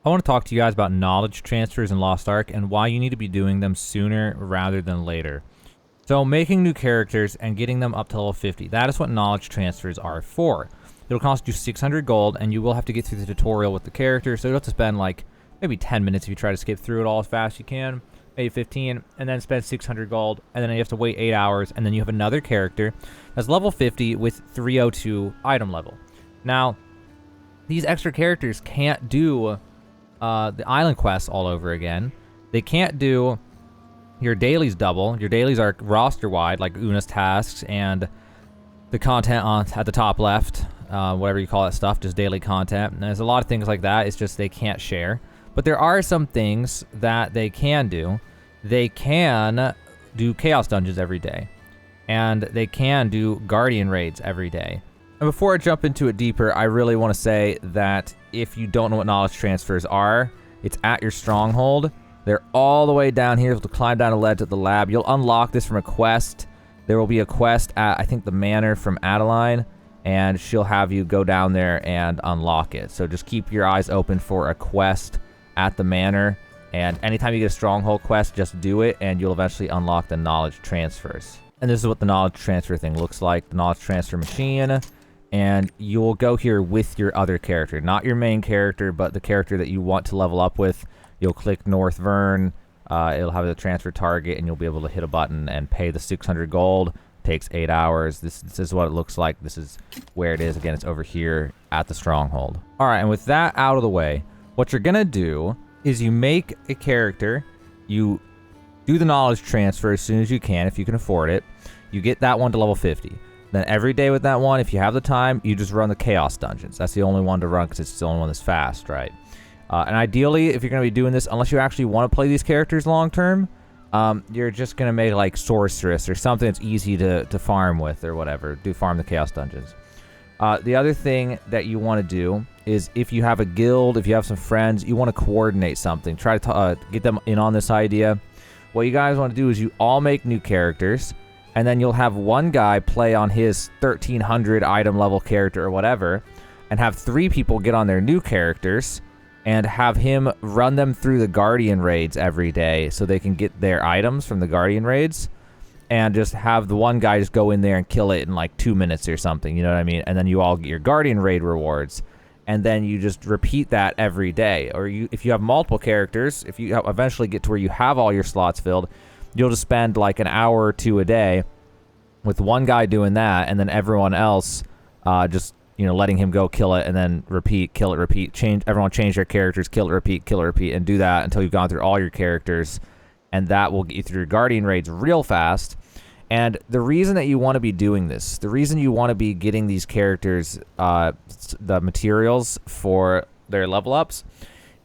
I want to talk to you guys about knowledge transfers in Lost Ark and why you need to be doing them sooner rather than later. So making new characters and getting them up to level 50, that is what knowledge transfers are for. It'll cost you 600 gold and you will have to get through the tutorial with the character, so you'll have to spend like maybe 10 minutes if you try to skip through it all as fast as you can, maybe 15, and then spend 600 gold, and then you have to wait 8 hours, and then you have another character that's level 50 with 302 item level. Now, these extra characters can't do the island quests all over again. They can't do your dailies double. Your dailies are roster wide, like Una's tasks and the content at the top left, whatever you call that stuff, just daily content. And there's a lot of things like that. It's just they can't share. But there are some things that they can do. They can do chaos dungeons every day, and they can do guardian raids every day. And before I jump into it deeper, I really want to say that if you don't know what knowledge transfers are, it's at your stronghold. They're all the way down here. You have to climb down a ledge at the lab. You'll unlock this from a quest. There will be a quest at, I think, the manor from Adeline, and she'll have you go down there and unlock it. So just keep your eyes open for a quest at the manor, and anytime you get a stronghold quest, just do it, and you'll eventually unlock the knowledge transfers. And this is what the knowledge transfer thing looks like, the knowledge transfer machine. And you'll go here with your other character, not your main character, but the character that you want to level up with. You'll click North Vern, it'll have the transfer target, and you'll be able to hit a button and pay the 600 gold. Takes 8 hours. This is what it looks like. This is where it is. Again, it's over here at the stronghold. All right, and with that out of the way, what you're gonna do is you make a character, you do the knowledge transfer as soon as you can, if you can afford it. You get that one to level 50. Then every day with that one, if you have the time, you just run the chaos dungeons. That's the only one to run because it's the only one that's fast, right? And ideally, if you're going to be doing this, unless you actually want to play these characters long term, you're just going to make like sorceress or something that's easy to farm with or whatever. Farm the chaos dungeons. The other thing that you want to do is if you have a guild, if you have some friends, you want to coordinate something. Try to get them in on this idea. What you guys want to do is you all make new characters, and then you'll have one guy play on his 1300 item level character or whatever, and have 3 people get on their new characters and have him run them through the guardian raids every day so they can get their items from the guardian raids, and just have the one guy just go in there and kill it in like 2 minutes or something, you know what I mean? And then you all get your guardian raid rewards, and then you just repeat that every day. Or if you have multiple characters, if you eventually get to where you have all your slots filled, you'll just spend like an hour or 2 a day with one guy doing that, and then everyone else just, you know, letting him go kill it, and then repeat, kill it, repeat, everyone change their characters, kill it, repeat, and do that until you've gone through all your characters, and that will get you through your guardian raids real fast. And the reason that you want to be doing this, the reason you want to be getting these characters the materials for their level ups,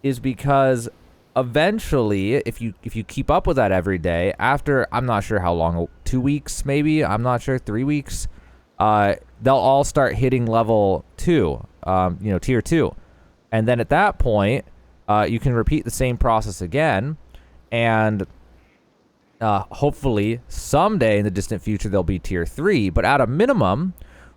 is because eventually, if you keep up with that every day, after, I'm not sure how long, 2 weeks maybe, I'm not sure, 3 weeks, they'll all start hitting level 2, you know, tier 2. And then at that point, you can repeat the same process again, and hopefully someday in the distant future they'll be tier 3. But at a minimum,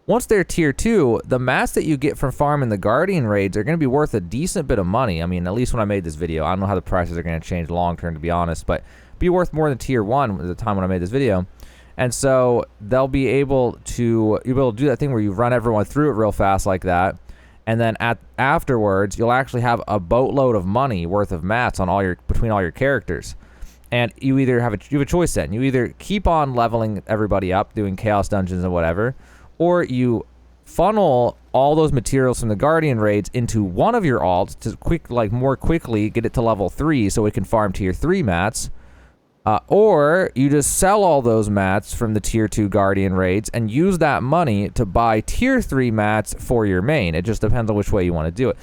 once they're tier 2, the mats that you get from farming the guardian raids are going to be worth a decent bit of money. I mean, at least when I made this video. I don't know how the prices are going to change long term, to be honest, but be worth more than tier 1 at the time when I made this video. And so they'll be able to, you'll be able to do that thing where you run everyone through it real fast like that, and then afterwards you'll actually have a boatload of money worth of mats on between all your characters. And you either have a choice then. You either keep on leveling everybody up, doing chaos dungeons and whatever, or you funnel all those materials from the guardian raids into one of your alts to more quickly get it to level 3 so it can farm tier 3 mats. Or you just sell all those mats from the tier 2 guardian raids and use that money to buy tier 3 mats for your main. It just depends on which way you want to do it.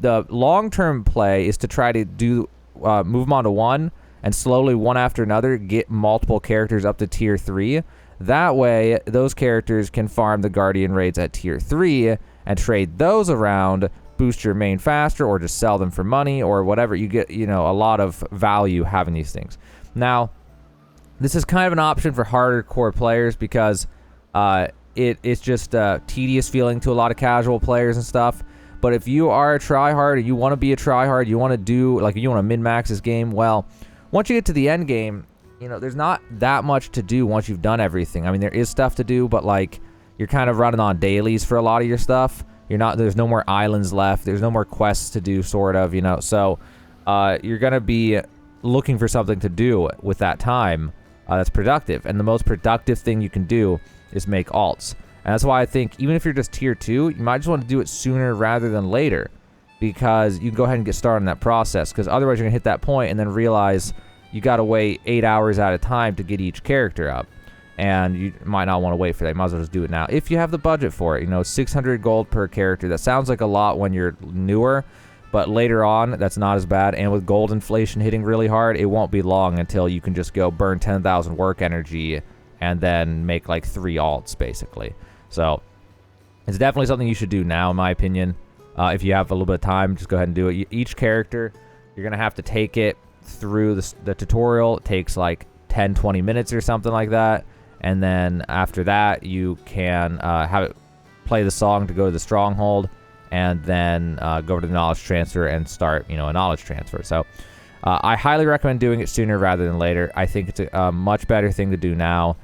The long-term play is to try to move them on to 1, and slowly, one after another, get multiple characters up to tier 3. That way, those characters can farm the guardian raids at tier 3 and trade those around, boost your main faster, or just sell them for money or whatever. You get, you know, a lot of value having these things. Now, this is kind of an option for harder core players because it's just a tedious feeling to a lot of casual players and stuff. But if you are a tryhard, or you want to be a tryhard, you want to do, like, you want to min-max this game, well, once you get to the end game, you know, there's not that much to do once you've done everything. I mean, there is stuff to do, but, like, you're kind of running on dailies for a lot of your stuff. There's no more islands left. There's no more quests to do, sort of, you know. So, you're going to be looking for something to do with that time that's productive. And the most productive thing you can do is make alts. And that's why I think even if you're just tier 2, you might just want to do it sooner rather than later, because you can go ahead and get started on that process, because otherwise you're going to hit that point and then realize you got to wait 8 hours at a time to get each character up. And you might not want to wait for that. You might as well just do it now if you have the budget for it. You know, 600 gold per character. That sounds like a lot when you're newer, but later on, that's not as bad. And with gold inflation hitting really hard, it won't be long until you can just go burn 10,000 work energy and then make like 3 alts, basically. So it's definitely something you should do now, in my opinion. If you have a little bit of time, just go ahead and do it. Each character, you're going to have to take it through the tutorial. It takes like 10, 20 minutes or something like that. And then after that, you can have it play the song to go to the stronghold, and then go to the knowledge transfer and start, you know, a knowledge transfer. So I highly recommend doing it sooner rather than later. I think it's a much better thing to do now.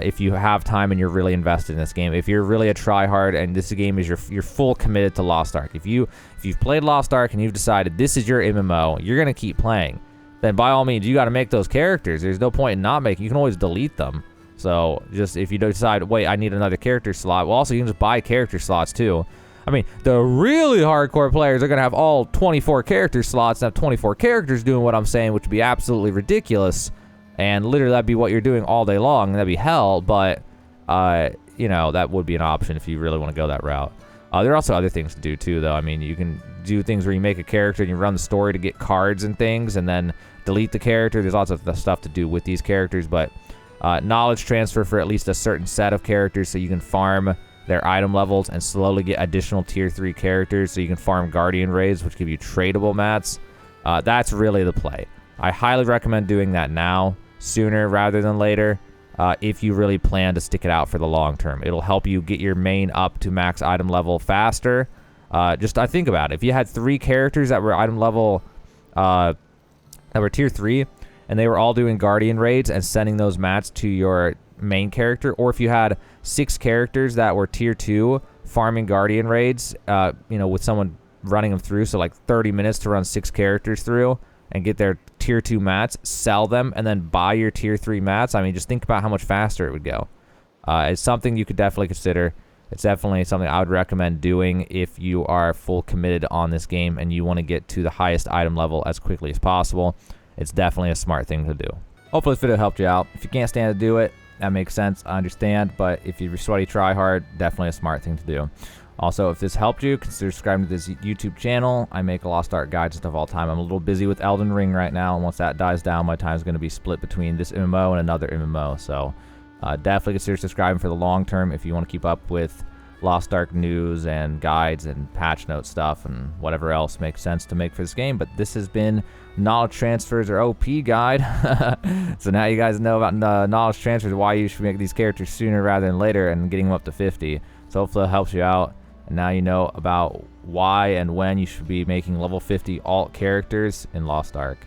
If you have time and you're really invested in this game, if you're really a tryhard and this game is you're full committed to Lost Ark, if you've played Lost Ark and you've decided this is your MMO, you're gonna keep playing, then by all means you got to make those characters. There's no point in not making. You can always delete them. So just if you decide, wait, I need another character slot, well, also you can just buy character slots too. I mean, the really hardcore players are gonna have all 24 character slots and have 24 characters doing what I'm saying, which would be absolutely ridiculous. And literally, that'd be what you're doing all day long. That'd be hell, but, you know, that would be an option if you really want to go that route. There are also other things to do, too, though. I mean, you can do things where you make a character and you run the story to get cards and things, and then delete the character. There's lots of stuff to do with these characters, but knowledge transfer for at least a certain set of characters so you can farm their item levels and slowly get additional tier 3 characters so you can farm guardian raids, which give you tradable mats. That's really the play. I highly recommend doing that now, sooner rather than later, if you really plan to stick it out for the long term. It'll help you get your main up to max item level faster. I think about it. If you had 3 characters that were item level, that were tier 3, and they were all doing guardian raids and sending those mats to your main character, or if you had 6 characters that were tier 2 farming guardian raids, you know, with someone running them through, so like 30 minutes to run 6 characters through and get their tier 2 mats, sell them, and then buy your tier 3 mats. I mean, just think about how much faster it would go. It's something you could definitely consider. It's definitely something I would recommend doing if you are full committed on this game and you want to get to the highest item level as quickly as possible. It's definitely a smart thing to do. Hopefully this video helped you out. If you can't stand to do it, that makes sense. I understand. But if you're sweaty tryhard, definitely a smart thing to do. Also, if this helped you, consider subscribing to this YouTube channel. I make Lost Ark guides and stuff all the time. I'm a little busy with Elden Ring right now, and once that dies down, my time is going to be split between this MMO and another MMO. So definitely consider subscribing for the long term if you want to keep up with Lost Ark news and guides and patch note stuff and whatever else makes sense to make for this game. But this has been Knowledge Transfers or OP guide. So now you guys know about Knowledge Transfers, why you should make these characters sooner rather than later and getting them up to 50. So hopefully it helps you out. And now you know about why and when you should be making level 50 alt characters in Lost Ark.